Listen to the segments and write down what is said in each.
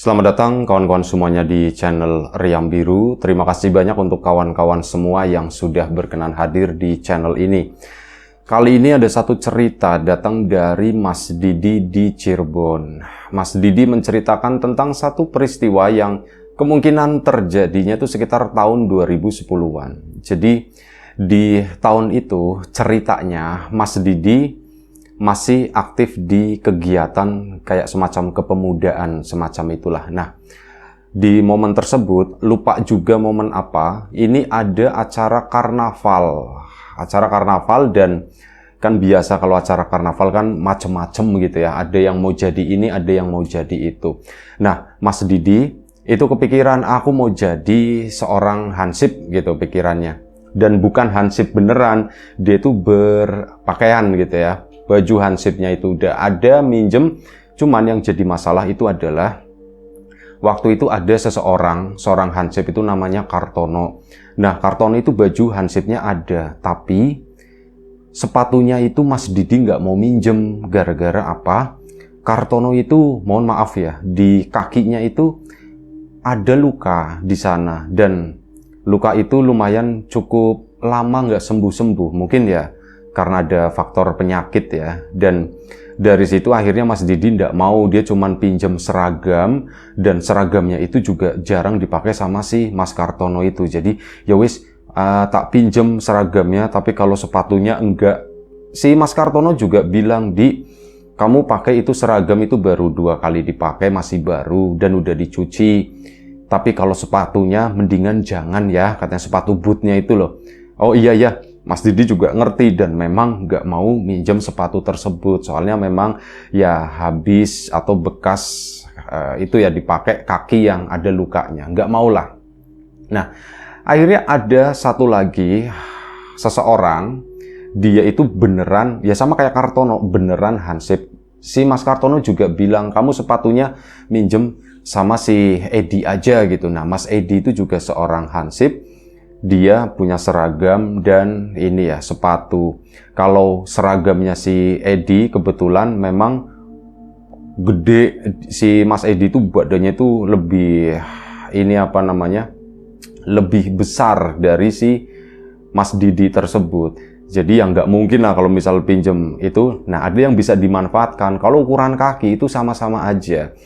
Selamat datang kawan-kawan semuanya di channel Riam Biru. Terima kasih banyak untuk kawan-kawan semua yang sudah berkenan hadir di channel ini. Kali ini ada satu cerita datang dari Mas Didi di Cirebon. Mas Didi menceritakan tentang satu peristiwa yang kemungkinan terjadinya itu sekitar tahun 2010-an. Jadi di tahun itu ceritanya Mas Didi masih aktif di kegiatan kayak semacam kepemudaan, semacam itulah. Nah, di momen tersebut, lupa juga momen apa, ini ada acara karnaval. Acara karnaval dan kan biasa kalau acara karnaval kan macem-macem gitu ya. Ada yang mau jadi ini, ada yang mau jadi itu. Nah, Mas Didi itu kepikiran, aku mau jadi seorang hansip gitu pikirannya. Dan bukan hansip beneran, dia itu berpakaian gitu ya. Baju hansipnya itu udah ada, minjem. Cuman yang jadi masalah itu adalah waktu itu ada seorang hansip itu namanya Kartono. Nah, Kartono itu baju hansipnya ada, tapi sepatunya itu Mas Didi nggak mau minjem. Gara-gara apa? Kartono itu, mohon maaf ya, di kakinya itu ada luka di sana. Dan luka itu lumayan cukup lama nggak sembuh-sembuh. Mungkin ya karena ada faktor penyakit ya. Dan dari situ akhirnya Mas Didi nggak mau, dia cuman pinjam seragam, dan seragamnya itu juga jarang dipakai sama si Mas Kartono itu. Jadi ya wis, tak pinjam seragamnya, tapi kalau sepatunya enggak. Si Mas Kartono juga bilang, "Di, kamu pakai itu seragam itu baru 2 kali dipakai, masih baru dan udah dicuci. Tapi kalau sepatunya mendingan jangan ya," katanya, sepatu bootnya itu loh. Oh iya ya, Mas Didi juga ngerti dan memang nggak mau minjem sepatu tersebut. Soalnya memang ya habis atau bekas itu ya dipakai kaki yang ada lukanya. Nggak mau lah. Nah, akhirnya ada satu lagi seseorang, dia itu beneran, ya sama kayak Kartono, beneran hansip. Si Mas Kartono juga bilang, kamu sepatunya minjem sama si Edi aja gitu. Nah, Mas Edi itu juga seorang hansip. Dia punya seragam dan ini ya sepatu. Kalau seragamnya si Edi kebetulan memang gede, si Mas Edi itu badannya itu lebih ini apa namanya, lebih besar dari si Mas Didi tersebut. Jadi yang nggak mungkin lah kalau misal pinjem itu. Nah, ada yang bisa dimanfaatkan. Kalau ukuran kaki itu sama-sama aja.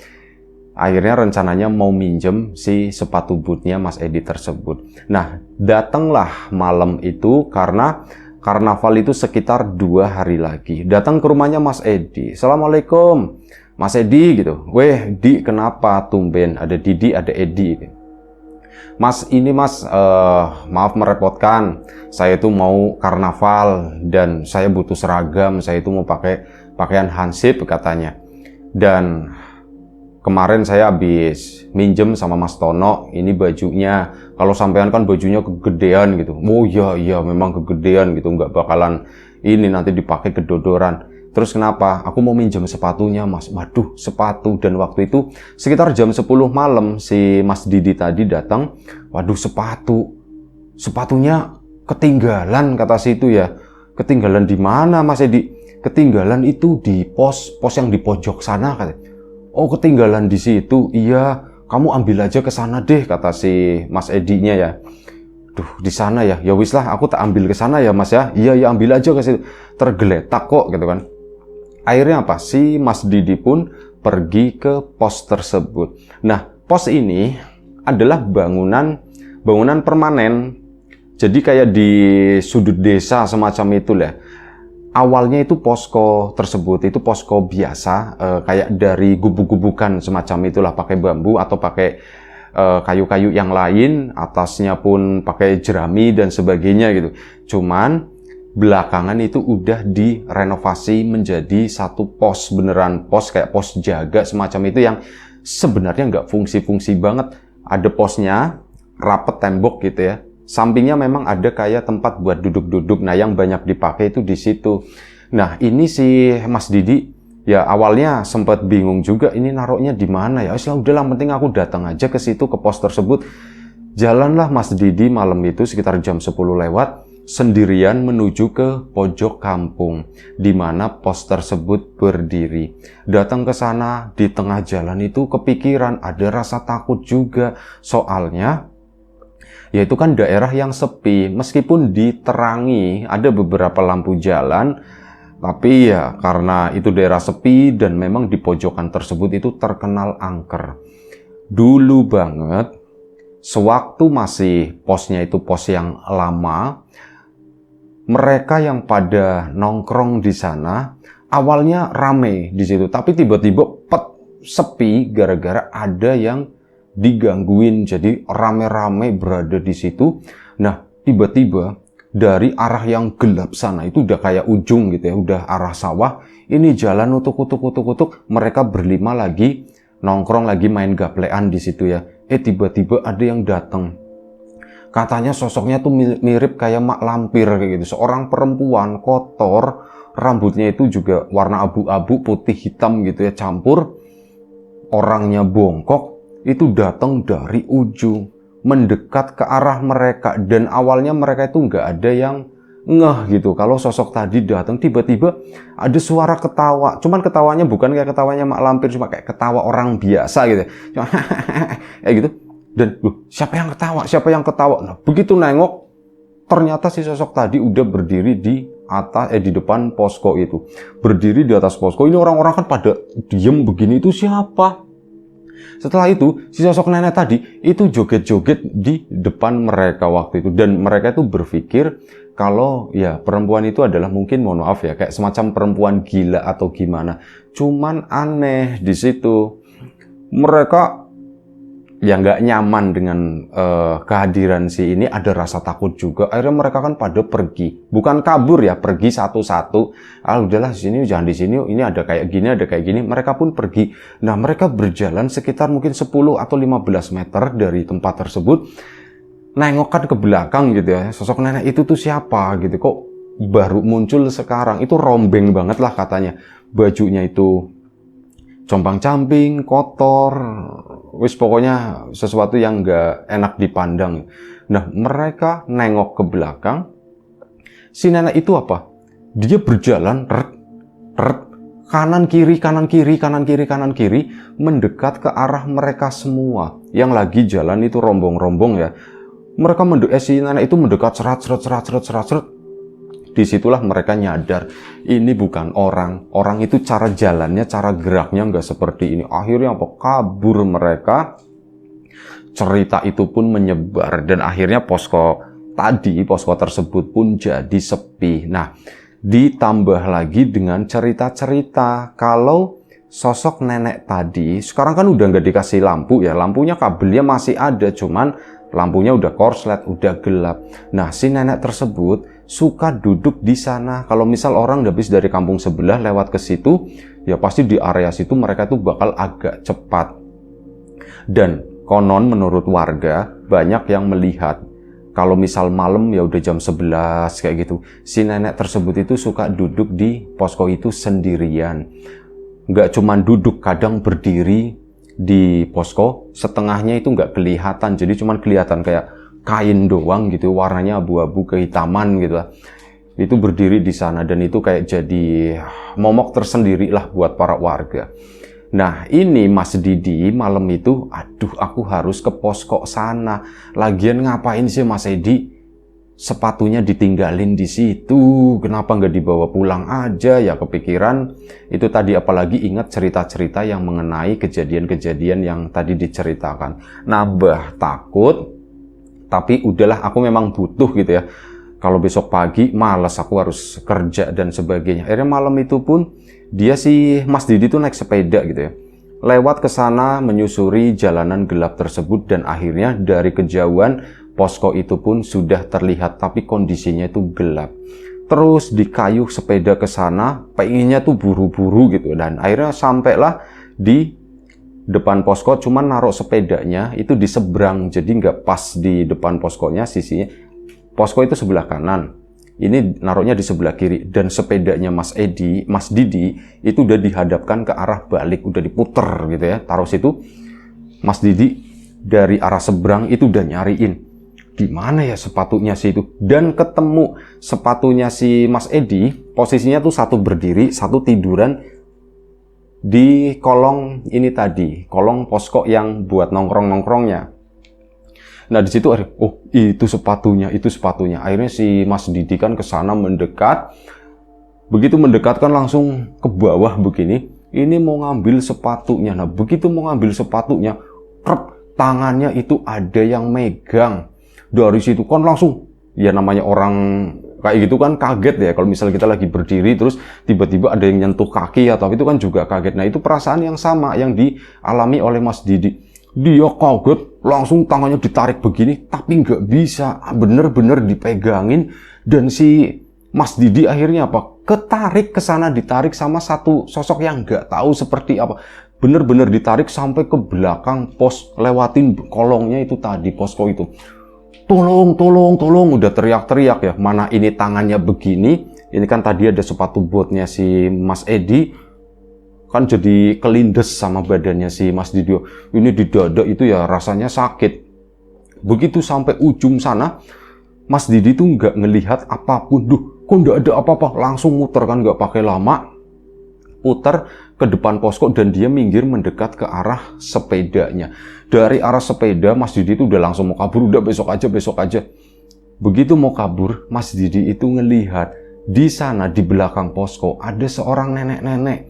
Akhirnya rencananya mau minjem si sepatu bootnya Mas Edi tersebut. Nah, datanglah malam itu karena karnaval itu sekitar 2 hari lagi. Datang ke rumahnya Mas Edi. "Assalamualaikum, Mas Edi," gitu. "Weh, Di, kenapa tumben? Ada Didi, ada Edi." "Mas, ini Mas, maaf merepotkan. Saya itu mau karnaval dan saya butuh seragam. Saya itu mau pakai pakaian hansip," katanya. "Dan kemarin saya habis minjem sama Mas Tono, ini bajunya. Kalau sampean kan bajunya kegedean gitu." "Oh iya memang kegedean gitu, nggak bakalan ini nanti dipakai kedodoran." "Terus kenapa?" "Aku mau minjem sepatunya Mas." Waduh, sepatu. Dan waktu itu sekitar jam 10 malam si Mas Didi tadi datang. Waduh, sepatunya ketinggalan, kata si itu ya. "Ketinggalan di mana Mas Edi?" "Ketinggalan itu di pos yang di pojok sana," katanya. "Oh, ketinggalan di situ." "Iya, kamu ambil aja ke sana deh," kata si Mas Edinya ya. "Duh, di sana ya. Ya wis lah, aku tak ambil ke sana ya Mas ya." "Iya, ambil aja ke situ. Tergeletak kok," gitu kan. Akhirnya apa? Si Mas Didi pun pergi ke pos tersebut. Nah, pos ini adalah bangunan permanen. Jadi kayak di sudut desa semacam itu lah. Awalnya itu posko tersebut, itu posko biasa, kayak dari gubuk-gubukan semacam itulah, pakai bambu atau pakai kayu-kayu yang lain, atasnya pun pakai jerami dan sebagainya gitu. Cuman belakangan itu udah direnovasi menjadi satu pos, beneran pos, kayak pos jaga semacam itu yang sebenarnya nggak fungsi-fungsi banget. Ada posnya, rapet tembok gitu ya. Sampingnya memang ada kayak tempat buat duduk-duduk. Nah, yang banyak dipakai itu di situ. Nah, ini si Mas Didi ya awalnya sempat bingung juga, ini naruhnya di mana ya. Udahlah, penting aku datang aja ke situ, ke pos tersebut. Jalanlah Mas Didi malam itu sekitar jam 10 lewat sendirian menuju ke pojok kampung di mana pos tersebut berdiri. Datang ke sana, di tengah jalan itu kepikiran, ada rasa takut juga. Soalnya yaitu kan daerah yang sepi, meskipun diterangi ada beberapa lampu jalan, tapi ya karena itu daerah sepi dan memang di pojokan tersebut itu terkenal angker. Dulu banget, sewaktu masih posnya itu pos yang lama, mereka yang pada nongkrong di sana awalnya rame di situ, tapi tiba-tiba sepi gara-gara ada yang digangguin. Jadi rame-rame berada di situ. Nah, tiba-tiba dari arah yang gelap sana itu udah kayak ujung gitu ya, udah arah sawah. Ini jalan utuk-utuk, mereka berlima lagi nongkrong, lagi main gaplean di situ ya. Tiba-tiba ada yang datang. Katanya sosoknya tuh mirip kayak mak lampir kayak gitu. Seorang perempuan kotor, rambutnya itu juga warna abu-abu, putih, hitam gitu ya, campur. Orangnya bongkok, itu datang dari ujung, mendekat ke arah mereka. Dan awalnya mereka itu nggak ada yang ngeh gitu. Kalau sosok tadi datang, tiba-tiba ada suara ketawa. Cuman ketawanya bukan kayak ketawanya mak lampir, cuma kayak ketawa orang biasa gitu. Cuma kayak gitu. Dan siapa yang ketawa? Siapa yang ketawa? Nah, begitu nengok, ternyata si sosok tadi udah berdiri di atas di depan posko itu. Berdiri di atas posko. Ini orang-orang kan pada diem begini, itu siapa? Setelah itu, si sosok nenek tadi itu joget-joget di depan mereka waktu itu. Dan mereka itu berpikir kalau ya perempuan itu adalah mungkin, mohon maaf ya, kayak semacam perempuan gila atau gimana. Cuman aneh di situ. Mereka ya nggak nyaman dengan kehadiran si ini, ada rasa takut juga. Akhirnya mereka kan pada pergi, bukan kabur ya, pergi satu-satu. Udahlah di sini, jangan di sini. Ini ada kayak gini, ada kayak gini. Mereka pun pergi. Nah, mereka berjalan sekitar mungkin 10 atau 15 meter dari tempat tersebut. Nengok kan ke belakang gitu ya. Sosok nenek itu tuh siapa gitu? Kok baru muncul sekarang? Itu rombeng banget lah katanya. Bajunya itu compang-camping, kotor, wis pokoknya sesuatu yang nggak enak dipandang. Nah, mereka nengok ke belakang, si nenek itu apa? Dia berjalan, kanan kiri, kanan kiri, kanan kiri, kanan kiri, mendekat ke arah mereka semua. Yang lagi jalan itu rombong-rombong ya. Mereka si nenek itu mendekat serat. Disitulah mereka nyadar, ini bukan orang. Orang itu cara jalannya, cara geraknya nggak seperti ini. Akhirnya apa? Kabur mereka. Cerita itu pun menyebar. Dan akhirnya posko tersebut pun jadi sepi. Nah, ditambah lagi dengan cerita-cerita kalau sosok nenek tadi, sekarang kan udah nggak dikasih lampu ya. Lampunya, kabelnya masih ada, cuman lampunya udah korslet, udah gelap. Nah, si nenek tersebut suka duduk di sana. Kalau misal orang habis dari kampung sebelah lewat ke situ, ya pasti di area situ mereka tuh bakal agak cepat. Dan konon menurut warga banyak yang melihat kalau misal malam ya udah jam 11 kayak gitu, si nenek tersebut itu suka duduk di posko itu sendirian. Nggak cuman duduk, kadang berdiri di posko, setengahnya itu nggak kelihatan, jadi cuman kelihatan kayak kain doang gitu, warnanya abu-abu kehitaman gitu lah. Itu berdiri di sana dan itu kayak jadi momok tersendiri lah buat para warga. Nah, ini Mas Didi malam itu, aduh aku harus ke posko sana. Lagian ngapain sih Mas Edi sepatunya ditinggalin di situ? Kenapa nggak dibawa pulang aja? Ya kepikiran itu tadi, apalagi ingat cerita-cerita yang mengenai kejadian-kejadian yang tadi diceritakan. Nambah takut. Tapi udahlah, aku memang butuh gitu ya. Kalau besok pagi malas, aku harus kerja dan sebagainya. Akhirnya malam itu pun dia si Mas Didi tuh naik sepeda gitu ya. Lewat ke sana menyusuri jalanan gelap tersebut dan akhirnya dari kejauhan posko itu pun sudah terlihat, tapi kondisinya itu gelap. Terus dikayuh sepeda ke sana, pengennya tuh buru-buru gitu, dan akhirnya sampailah di depan posko, cuman naruh sepedanya itu di seberang, jadi nggak pas di depan poskonya, sisinya. Posko itu sebelah kanan, ini naruhnya di sebelah kiri, dan sepedanya Mas Didi itu udah dihadapkan ke arah balik, udah diputer gitu ya, taruh situ. Mas Didi dari arah seberang itu udah nyariin, di mana ya sepatunya sih itu, dan ketemu sepatunya si Mas Edi. Posisinya tuh satu berdiri, satu tiduran di kolong ini tadi, kolong posko yang buat nongkrong-nongkrongnya. Nah di situ ada, oh itu sepatunya, itu sepatunya. Akhirnya si Mas Didi kan ke sana mendekat. Begitu mendekat kan langsung ke bawah begini. Ini mau ngambil sepatunya. Nah begitu mau ngambil sepatunya, tangannya itu ada yang megang. Dari situ kan langsung, ya namanya orang kayak gitu kan kaget ya. Kalau misalnya kita lagi berdiri terus tiba-tiba ada yang nyentuh kaki atau itu kan juga kaget. Nah itu perasaan yang sama yang dialami oleh Mas Didi. Dia kaget, langsung tangannya ditarik begini, tapi nggak bisa, bener-bener dipegangin. Dan si Mas Didi akhirnya apa? Ketarik ke sana, ditarik sama satu sosok yang nggak tahu seperti apa. Bener-bener ditarik sampai ke belakang pos, lewatin kolongnya itu tadi, posko itu. Tolong, tolong, tolong, udah teriak-teriak ya. Mana ini tangannya begini, ini kan tadi ada sepatu botnya si Mas Edi, kan jadi kelindes sama badannya si Mas Didi. Ini di dada itu ya rasanya sakit. Begitu sampai ujung sana, Mas Didi tuh nggak ngelihat apapun. Duh, kok nggak ada apa-apa? Langsung muter kan, nggak pakai lama. Putar ke depan posko dan dia minggir mendekat ke arah sepedanya. Dari arah sepeda, Mas Didi itu udah langsung mau kabur. Udah besok aja, besok aja. Begitu mau kabur, Mas Didi itu ngelihat di sana di belakang posko ada seorang nenek-nenek.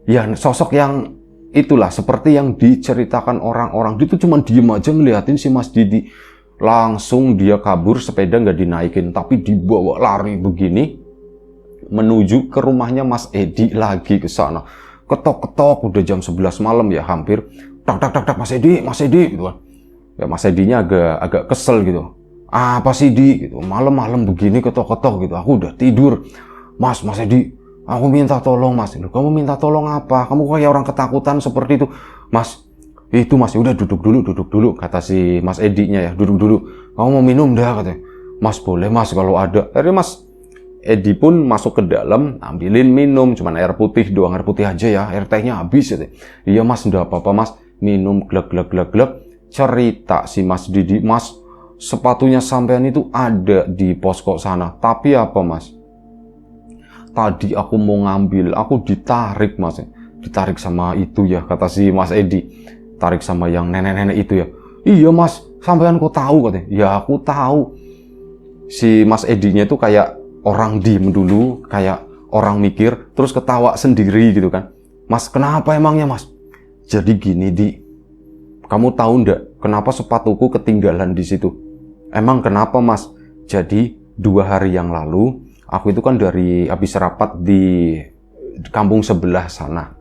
Ya sosok yang itulah seperti yang diceritakan orang-orang. Dia tuh cuma diem aja ngeliatin si Mas Didi. Langsung dia kabur, sepeda nggak dinaikin, tapi dibawa lari begini menuju ke rumahnya Mas Edi lagi ke sana. Ketok-ketok, udah jam 11 malam ya hampir. Tak tak tak tak, Mas Edi gitu kan. Ya Mas Edinya agak kesel gitu. Apa sih Di gitu. Malam-malam begini ketok-ketok gitu. Aku udah tidur. Mas Edi, aku minta tolong Mas. Kamu minta tolong apa? Kamu kayak orang ketakutan seperti itu. Mas, itu Mas, udah duduk dulu, kata si Mas Edinya ya, duduk dulu. Kamu mau minum dah katanya. Mas boleh Mas kalau ada. Akhirnya Mas Edi pun masuk ke dalam, ambilin minum, cuman air putih doang, air putih aja ya, air tehnya habis ya. Iya Mas, enggak apa-apa Mas, minum glek. Cerita si Mas Didi, Mas, sepatunya sampean itu ada di posko sana, tapi apa Mas? Tadi aku mau ngambil, aku ditarik Mas, ditarik sama itu ya, kata si Mas Edi, tarik sama yang nenek-nenek itu ya. Iya Mas, sampean kok tahu katanya. Ya aku tahu. Si Mas Edinya itu kayak orang diem dulu, kayak orang mikir, terus ketawa sendiri gitu kan. Mas, kenapa emangnya Mas? Jadi gini Di, kamu tahu ndak kenapa sepatuku ketinggalan di situ? Emang kenapa Mas? Jadi 2 hari yang lalu, aku itu kan dari habis rapat di kampung sebelah sana.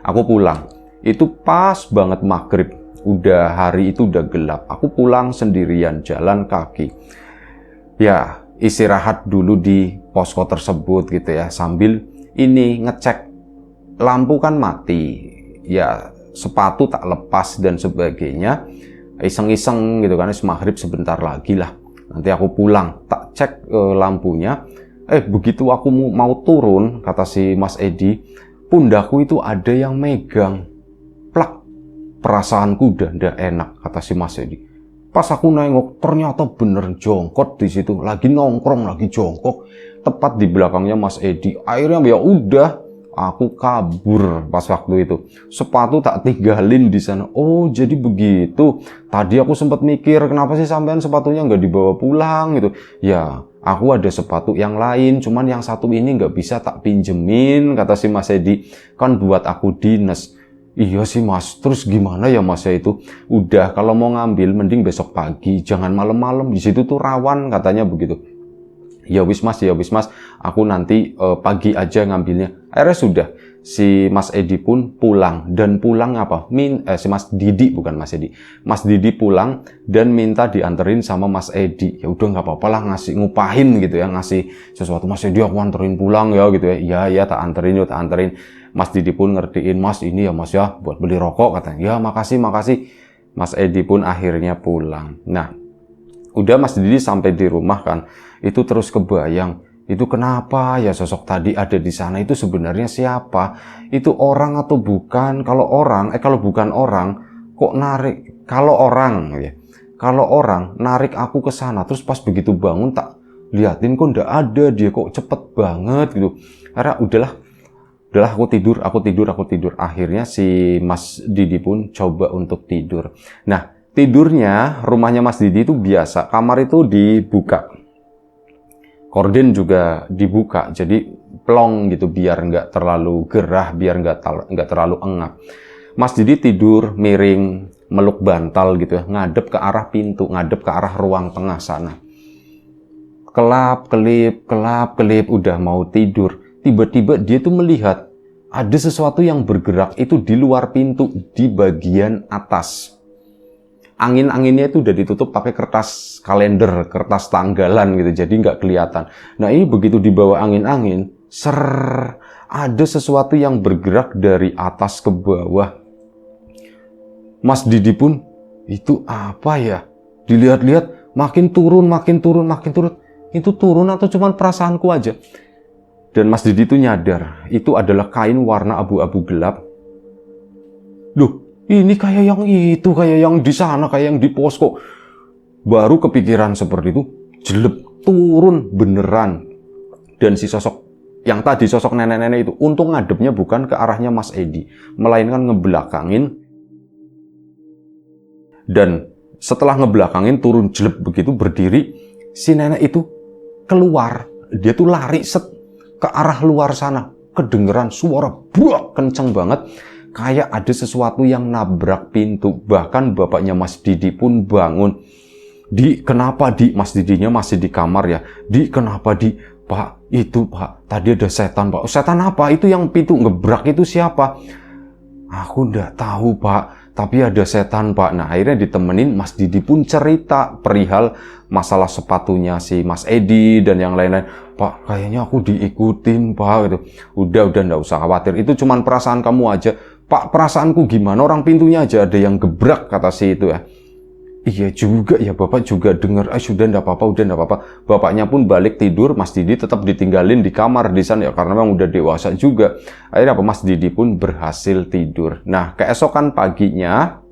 Aku pulang, itu pas banget maghrib, udah hari itu udah gelap. Aku pulang sendirian, jalan kaki. Ya, istirahat dulu di posko tersebut gitu ya, sambil ini ngecek lampu kan mati ya, sepatu tak lepas dan sebagainya, iseng-iseng gitu kan, maghrib sebentar lagi lah nanti aku pulang, tak cek lampunya. Begitu aku mau turun, kata si Mas Edi, pundakku itu ada yang megang, plak, perasaanku udah ndak enak, kata si Mas Edi. Pas aku nengok, ternyata bener jongkok di situ, lagi nongkrong, lagi jongkok, tepat di belakangnya Mas Edi. Akhirnya ya udah, aku kabur pas waktu itu. Sepatu tak tinggalin di sana. Oh, jadi begitu. Tadi aku sempat mikir, kenapa sih sampean sepatunya nggak dibawa pulang gitu? Ya, aku ada sepatu yang lain, cuman yang satu ini nggak bisa tak pinjemin, kata si Mas Edi. Kan buat aku dinas. Iya sih Mas, terus gimana ya Mas ya itu? Udah, kalau mau ngambil mending besok pagi, jangan malam-malam, di situ tuh rawan, katanya begitu. Ya wis Mas, aku nanti pagi aja ngambilnya. Akhirnya sudah, si Mas Edi pun pulang, dan pulang apa? Si Mas Didi, bukan Mas Edi. Mas Didi pulang dan minta dianterin sama Mas Edi. Ya udah nggak apa-apa lah, ngasih ngupahin gitu ya, ngasih sesuatu. Mas Edi aku anterin pulang ya gitu ya. Ya tak anterin. Mas Didi pun ngertiin, Mas ini ya Mas ya, buat beli rokok katanya. Ya makasih. Mas Edi pun akhirnya pulang. Nah, udah Mas Didi sampai di rumah kan, itu terus kebayang, itu kenapa ya sosok tadi ada di sana, itu sebenarnya siapa? Itu orang atau bukan? Kalau bukan orang, kok narik? Kalau orang ya, kalau orang narik aku ke sana, terus pas begitu bangun tak liatin kok ndak ada, dia kok cepet banget gitu. Karena udahlah aku tidur. Akhirnya si Mas Didi pun coba untuk tidur. Nah, tidurnya rumahnya Mas Didi itu biasa, kamar itu dibuka, korden juga dibuka, jadi plong gitu biar nggak terlalu gerah, biar nggak terlalu engap. Mas Didi tidur miring, meluk bantal gitu ya, ngadep ke arah pintu, ngadep ke arah ruang tengah sana. Kelap kelip, udah mau tidur. Tiba-tiba dia tuh melihat ada sesuatu yang bergerak itu di luar pintu, di bagian atas. Angin-anginnya itu udah ditutup pakai kertas kalender, kertas tanggalan gitu, jadi nggak kelihatan. Nah, ini begitu dibawa angin-angin, ada sesuatu yang bergerak dari atas ke bawah. Mas Didi pun, itu apa ya? Dilihat-lihat, makin turun. Itu turun atau cuma perasaanku aja? Dan Mas Didi itu nyadar, itu adalah kain warna abu-abu gelap. Loh, ini kayak yang itu, kayak yang di sana, kayak yang di posko. Baru kepikiran seperti itu, jelek, turun beneran. Dan si sosok, yang tadi sosok nenek-nenek itu, untung ngadepnya bukan ke arahnya Mas Edi, melainkan ngebelakangin. Dan setelah ngebelakangin, turun jelek begitu, berdiri, si nenek itu keluar. Dia tuh lari ke arah luar sana. Kedengeran suara buak, kenceng banget. Kayak ada sesuatu yang nabrak pintu. Bahkan bapaknya Mas Didi pun bangun. Kenapa Mas Didinya masih di kamar ya? Kenapa Pak, itu Pak, tadi ada setan Pak. Setan apa? Itu yang pintu ngebrak itu siapa? Aku nggak tahu Pak, tapi ada setan Pak. Nah, akhirnya ditemenin, Mas Didi pun cerita perihal masalah sepatunya si Mas Edi dan yang lain-lain. Pak, kayaknya aku diikutin Pak gitu. Udah nggak usah khawatir, itu cuman perasaan kamu aja. Pak, perasaanku gimana? Orang pintunya aja ada yang gebrak, kata si itu ya. Iya juga ya, Bapak juga dengar. Sudah nggak apa-apa. Bapaknya pun balik tidur, Mas Didi tetap ditinggalin di kamar di sana ya, karena memang udah dewasa juga. Akhirnya Mas Didi pun berhasil tidur. Nah, keesokan paginya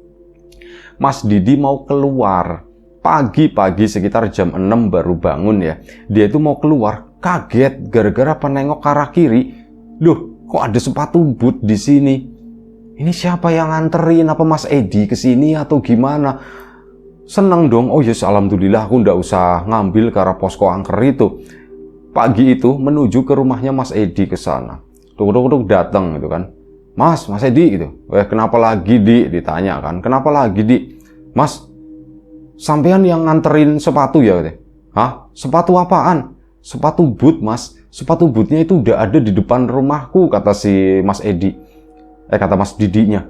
Mas Didi mau keluar. Pagi-pagi sekitar jam 6 baru bangun ya. Dia itu mau keluar, kaget gara-gara penengok ke arah kiri. Loh, kok ada sepatu boot di sini? Ini siapa yang nganterin? Apa Mas Edi ke sini atau gimana? Seneng dong, oh yes, alhamdulillah aku ndak usah ngambil ke arah posko angker itu. Pagi itu menuju ke rumahnya Mas Edi ke sana. Tuk datang gitu kan. Mas Edi gitu. Kenapa lagi ditanya kan. Kenapa lagi Mas, sampean yang nganterin sepatu ya? Hah? Sepatu apaan? Sepatu boot Mas. Sepatu bootnya itu udah ada di depan rumahku, kata si Mas Edi. Kata Mas Didinya.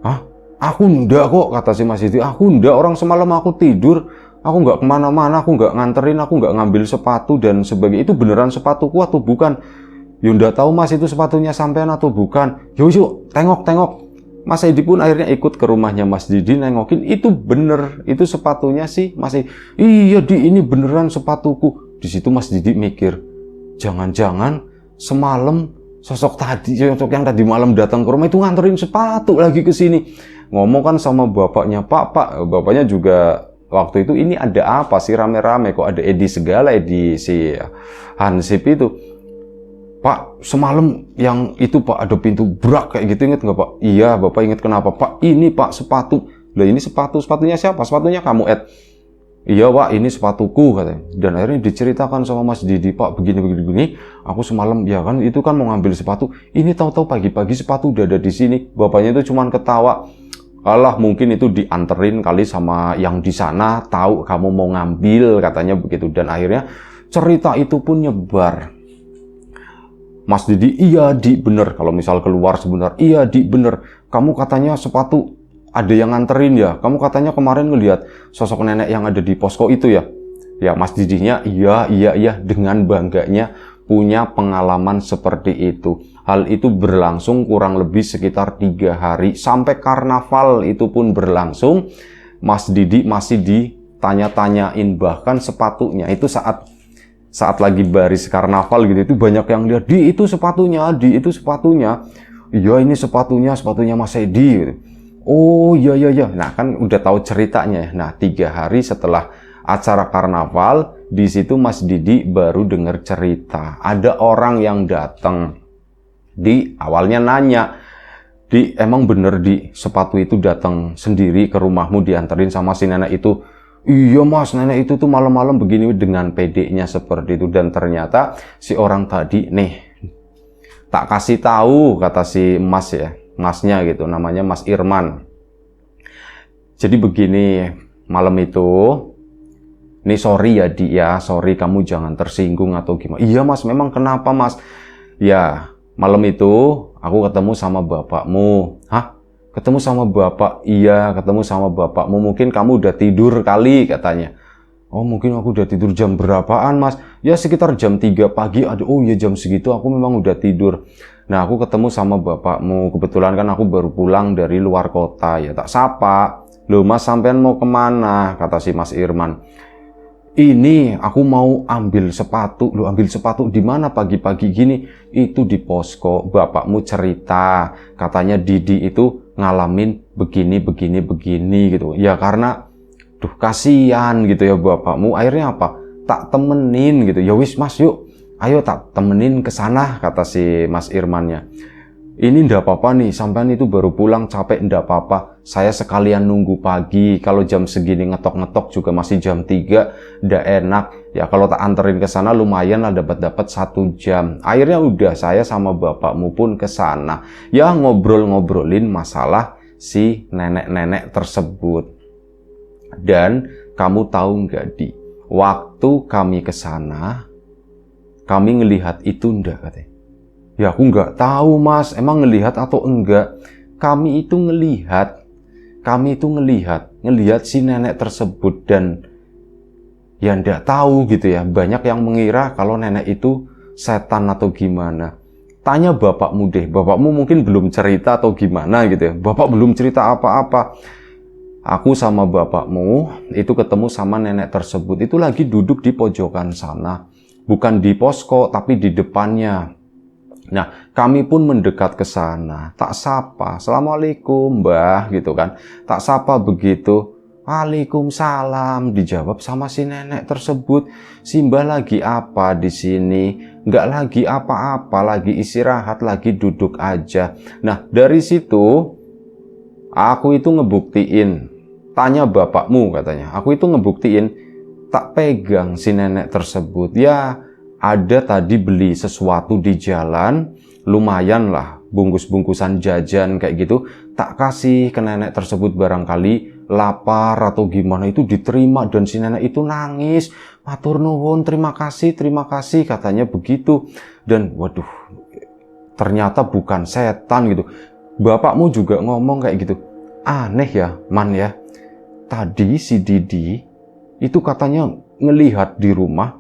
Hah? Aku ndak kok, kata si Mas Didi. Aku ndak, orang semalam aku tidur, aku nggak kemana-mana, aku nggak nganterin, aku nggak ngambil sepatu dan sebagainya. Itu beneran sepatuku atau bukan? Ya ndak tahu Mas, itu sepatunya sampean atau bukan. Yuk, tengok. Mas Edi pun akhirnya ikut ke rumahnya Mas Didi, nengokin, itu bener, itu sepatunya sih Mas Edi. Iya ini beneran sepatuku. Di situ Mas Didi mikir, jangan-jangan semalam sosok yang tadi malam datang ke rumah itu nganterin sepatu lagi ke sini. Ngomong kan sama bapaknya, bapaknya juga waktu itu, ini ada apa sih rame-rame, kok ada Edi segala, Edi si Hansip itu. Pak, semalam yang itu Pak, ada pintu brak kayak gitu, inget nggak Pak? Iya, Bapak inget. Kenapa Pak? Ini Pak, sepatu. Lah ini sepatunya siapa? Sepatunya kamu, Ed. Iya Pak, ini sepatuku, katanya. Dan akhirnya diceritakan sama Mas Didi, Pak, begini. Aku semalam, ya kan, itu kan mau ngambil sepatu. Ini tahu-tahu pagi-pagi sepatu udah ada di sini. Bapaknya itu cuman ketawa. Alah, mungkin itu dianterin kali sama yang di sana, tahu kamu mau ngambil, katanya begitu. Dan akhirnya cerita itu pun nyebar. Mas Didi, iya bener. Kalau misal keluar sebentar, iya bener. Kamu katanya sepatu ada yang nganterin ya. Kamu katanya kemarin ngelihat sosok nenek yang ada di posko itu ya. Ya, Mas Didinya, iya, dengan bangganya punya pengalaman seperti itu. Hal itu berlangsung kurang lebih sekitar 3 hari. Sampai karnaval itu pun berlangsung. Mas Didi masih ditanya-tanyain, bahkan sepatunya. Itu saat lagi baris karnaval gitu, itu banyak yang lihat, itu sepatunya. Iya ini sepatunya Mas Edi gitu. Oh iya iya iya. Nah kan udah tahu ceritanya ya. Nah 3 hari setelah acara karnaval, di situ Mas Didi baru dengar cerita. Ada orang yang datang. Di awalnya nanya, Di emang bener di sepatu itu datang sendiri ke rumahmu dianterin sama si nenek itu? Iya mas, nenek itu tuh malam-malam begini dengan pedenya seperti itu. Dan ternyata si orang tadi nih tak kasih tahu kata si mas ya, masnya gitu, namanya Mas Irman. Jadi begini, malam itu, nih sorry ya Di ya, sorry kamu jangan tersinggung atau gimana. Iya mas, memang kenapa mas? Ya, malam itu aku ketemu sama bapakmu. Hah? Ketemu sama bapak? Iya, ketemu sama bapakmu. Mungkin kamu udah tidur kali katanya. Oh mungkin aku udah tidur jam berapaan mas? Ya sekitar jam 3 pagi. Aduh, oh iya jam segitu aku memang udah tidur. Nah aku ketemu sama bapakmu. Kebetulan kan aku baru pulang dari luar kota. Ya tak sapa. Loh mas sampean mau kemana? Kata si Mas Irman. Ini aku mau ambil sepatu. Loh ambil sepatu di mana pagi-pagi gini? Itu di posko. Bapakmu cerita. Katanya Didi itu ngalamin begini gitu. Ya karena duh kasihan gitu ya bapakmu. Akhirnya apa? Tak temenin gitu. Ya wis mas yuk. Ayo tak temenin ke sana kata si Mas Irmannya. Ini ndak apa-apa nih, sampean itu baru pulang capek ndak apa-apa. Saya sekalian nunggu pagi. Kalau jam segini ngetok-ngetok juga masih jam 3, ndak enak. Ya kalau tak anterin ke sana lumayan lah dapat 1 jam. Akhirnya udah saya sama bapakmu pun ke sana. Ya ngobrol-ngobrolin masalah si nenek-nenek tersebut. Dan kamu tahu nggak Di, waktu kami ke sana, kami ngelihat itu ndak katanya. Ya aku nggak tahu mas, emang ngelihat atau enggak. Kami itu ngelihat si nenek tersebut dan ya ndak tahu gitu ya. Banyak yang mengira kalau nenek itu setan atau gimana. Tanya bapakmu deh, bapakmu mungkin belum cerita atau gimana gitu ya. Bapak belum cerita apa-apa. Aku sama bapakmu itu ketemu sama nenek tersebut. Itu lagi duduk di pojokan sana. Bukan di posko, tapi di depannya. Nah, kami pun mendekat ke sana. Tak sapa, Assalamualaikum mbah, gitu kan. Tak sapa begitu. Waalaikumsalam, dijawab sama si nenek tersebut. Si mbah lagi apa di sini? Nggak lagi apa-apa, lagi istirahat, lagi duduk aja. Nah, dari situ, aku itu ngebuktiin. Tanya bapakmu katanya. Aku itu ngebuktiin. Tak pegang si nenek tersebut. Ya, ada tadi beli sesuatu di jalan, lumayan lah, bungkus-bungkusan jajan kayak gitu, tak kasih ke nenek tersebut barangkali lapar atau gimana itu diterima dan si nenek itu nangis, matur nuwun, terima kasih katanya begitu. Dan waduh, ternyata bukan setan gitu. Bapakmu juga ngomong kayak gitu. Aneh ya, Man ya. Tadi si Didi itu katanya ngelihat di rumah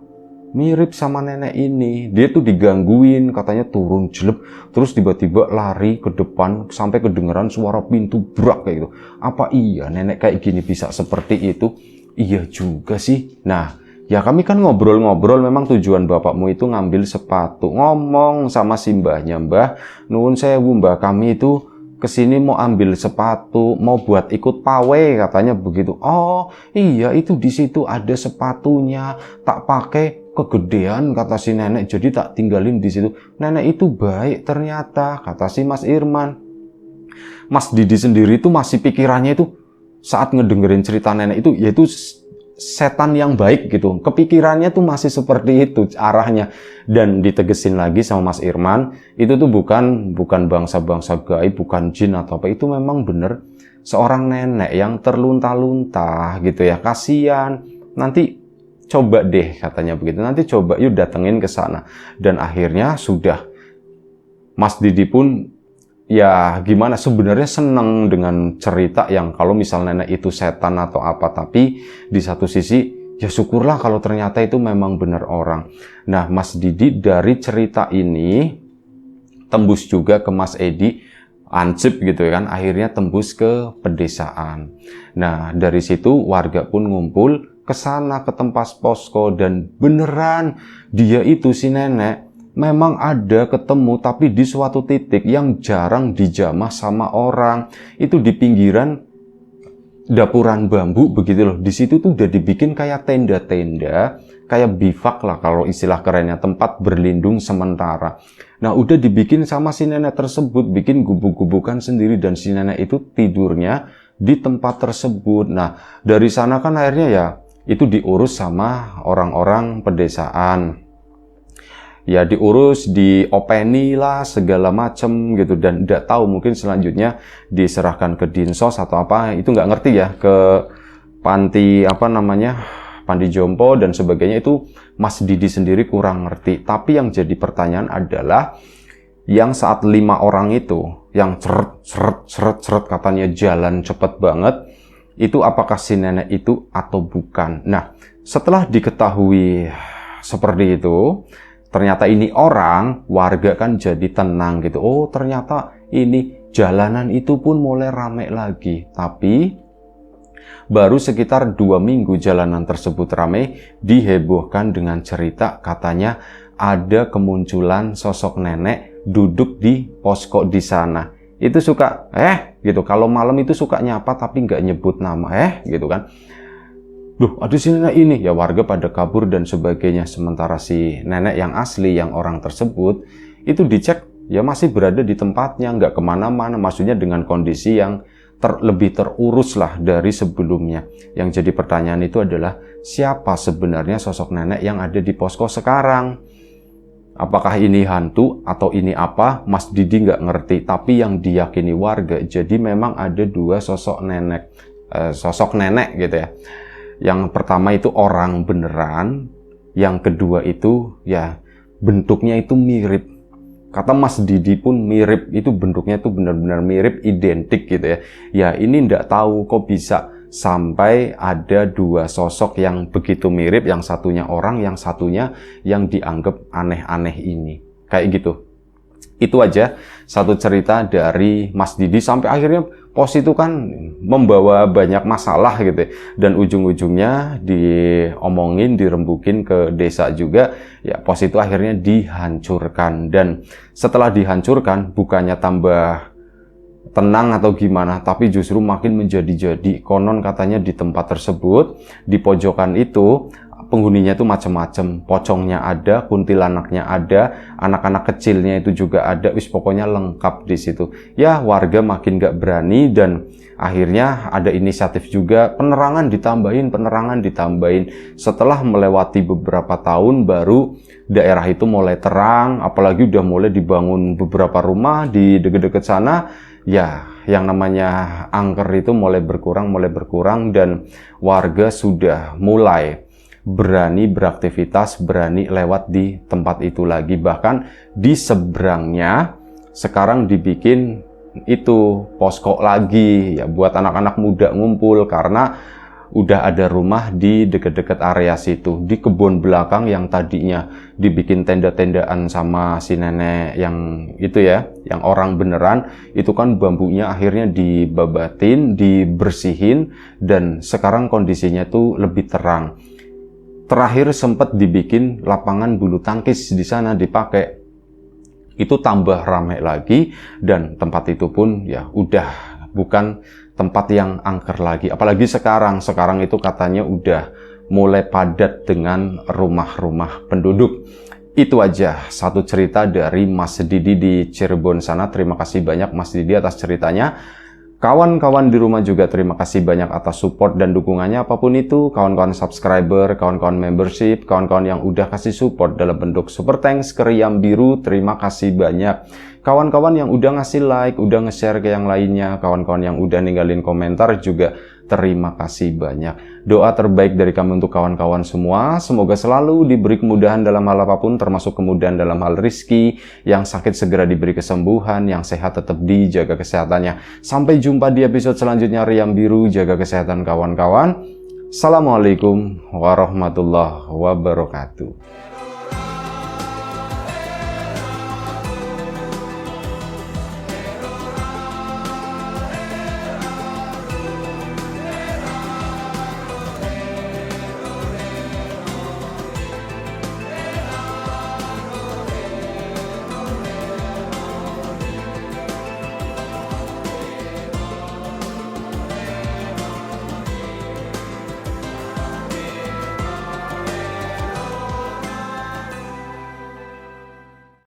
mirip sama nenek ini. Dia tuh digangguin, katanya turun jelek, terus tiba-tiba lari ke depan sampai kedengeran suara pintu brak kayak gitu. Apa iya nenek kayak gini bisa seperti itu? Iya juga sih. Nah, ya kami kan ngobrol-ngobrol, memang tujuan bapakmu itu ngambil sepatu. Ngomong sama si mbahnya, Mbah, nuwun sewu mbah, kami itu kesini mau ambil sepatu, mau buat ikut pawai katanya begitu. Oh iya itu di situ ada sepatunya, tak pakai kegedean kata si nenek, jadi tak tinggalin di situ. Nenek itu baik ternyata kata si Mas Irman. Mas Didi sendiri itu masih pikirannya itu saat ngedengerin cerita nenek itu yaitu setan yang baik gitu. Kepikirannya tuh masih seperti itu arahnya. Dan ditegesin lagi sama Mas Irman, itu tuh bukan bangsa-bangsa gaib, bukan jin atau apa. Itu memang bener seorang nenek yang terlunta-lunta gitu ya. Kasihan. Nanti coba deh katanya begitu. Nanti coba yuk datengin ke sana. Dan akhirnya sudah Mas Didi pun ya gimana sebenarnya seneng dengan cerita yang kalau misalnya nenek itu setan atau apa, tapi di satu sisi ya syukurlah kalau ternyata itu memang benar orang. Nah Mas Didi dari cerita ini tembus juga ke Mas Edi Ansip gitu kan, akhirnya tembus ke pedesaan. Nah dari situ warga pun ngumpul ke sana ke tempat posko dan beneran dia itu si nenek memang ada ketemu, tapi di suatu titik yang jarang dijamah sama orang. Itu di pinggiran dapuran bambu begitu loh. Di situ tuh udah dibikin kayak tenda-tenda, kayak bivak lah kalau istilah kerennya, tempat berlindung sementara. Nah, udah dibikin sama si nenek tersebut, bikin gubuk-gubukan sendiri, dan si nenek itu tidurnya di tempat tersebut. Nah, dari sana kan akhirnya ya itu diurus sama orang-orang pedesaan. Ya diurus, diopeni lah segala macem gitu, dan tidak tahu mungkin selanjutnya diserahkan ke dinsos atau apa, itu nggak ngerti ya, ke panti apa namanya, panti jompo dan sebagainya, itu Mas Didi sendiri kurang ngerti. Tapi yang jadi pertanyaan adalah yang saat 5 orang itu yang seret katanya jalan cepet banget, itu apakah si nenek itu atau bukan? Nah, setelah diketahui seperti itu, ternyata ini orang, warga kan jadi tenang gitu. Oh, ternyata ini jalanan itu pun mulai rame lagi. Tapi baru sekitar 2 minggu jalanan tersebut rame, dihebohkan dengan cerita katanya ada kemunculan sosok nenek duduk di posko di sana. Itu suka gitu, kalau malam itu suka nyapa tapi nggak nyebut nama gitu kan. Duh, ada si nenek ini, ya warga pada kabur dan sebagainya. Sementara si nenek yang asli, yang orang tersebut, itu dicek ya masih berada di tempatnya, nggak kemana-mana. Maksudnya dengan kondisi yang lebih terurus lah dari sebelumnya. Yang jadi pertanyaan itu adalah siapa sebenarnya sosok nenek yang ada di posko sekarang? Apakah ini hantu atau ini apa? Mas Didi nggak ngerti. Tapi yang diyakini warga, jadi memang ada 2 sosok nenek, sosok nenek gitu ya. Yang pertama itu orang beneran, yang kedua itu ya bentuknya itu mirip. Kata Mas Didi pun mirip, itu bentuknya itu benar-benar mirip, identik gitu ya. Ya ini nggak tahu kok bisa sampai ada 2 sosok yang begitu mirip, yang satunya orang, yang satunya yang dianggap aneh-aneh ini. Kayak gitu. Itu aja satu cerita dari Mas Didi, sampai akhirnya pos itu kan membawa banyak masalah gitu ya. Dan ujung-ujungnya diomongin, dirembukin ke desa juga, ya pos itu akhirnya dihancurkan. Dan setelah dihancurkan bukannya tambah tenang atau gimana, tapi justru makin menjadi-jadi. Konon katanya di tempat tersebut, di pojokan itu, penghuninya itu macam-macam. Pocongnya ada, kuntilanaknya ada, anak-anak kecilnya itu juga ada. Pokoknya lengkap di situ. Ya warga makin gak berani, dan akhirnya ada inisiatif juga, penerangan ditambahin. Setelah melewati beberapa tahun, baru daerah itu mulai terang, apalagi udah mulai dibangun beberapa rumah di dekat-dekat sana. Ya, yang namanya angker itu mulai berkurang, dan warga sudah mulai berani beraktivitas, berani lewat di tempat itu lagi. Bahkan di seberangnya sekarang dibikin itu posko lagi ya, buat anak-anak muda ngumpul, karena udah ada rumah di deket-deket area situ. Di kebun belakang yang tadinya dibikin tenda-tendaan sama si nenek yang itu ya, yang orang beneran, itu kan bambunya akhirnya dibabatin, dibersihin, dan sekarang kondisinya tuh lebih terang. Terakhir sempat dibikin lapangan bulu tangkis di sana dipakai. Itu tambah ramai lagi, dan tempat itu pun ya udah bukan tempat yang angker lagi. Apalagi sekarang itu katanya udah mulai padat dengan rumah-rumah penduduk. Itu aja satu cerita dari Mas Didi di Cirebon sana. Terima kasih banyak Mas Didi atas ceritanya. Kawan-kawan di rumah juga terima kasih banyak atas support dan dukungannya apapun itu. Kawan-kawan subscriber, kawan-kawan membership, kawan-kawan yang udah kasih support dalam bentuk super thanks ke Riam Biru, terima kasih banyak. Kawan-kawan yang udah ngasih like, udah nge-share ke yang lainnya, kawan-kawan yang udah ninggalin komentar juga terima kasih banyak. Doa terbaik dari kami untuk kawan-kawan semua, semoga selalu diberi kemudahan dalam hal apapun, termasuk kemudahan dalam hal rizki, yang sakit segera diberi kesembuhan, yang sehat tetap dijaga kesehatannya. Sampai jumpa di episode selanjutnya Riam Biru, jaga kesehatan kawan-kawan. Assalamualaikum warahmatullahi wabarakatuh.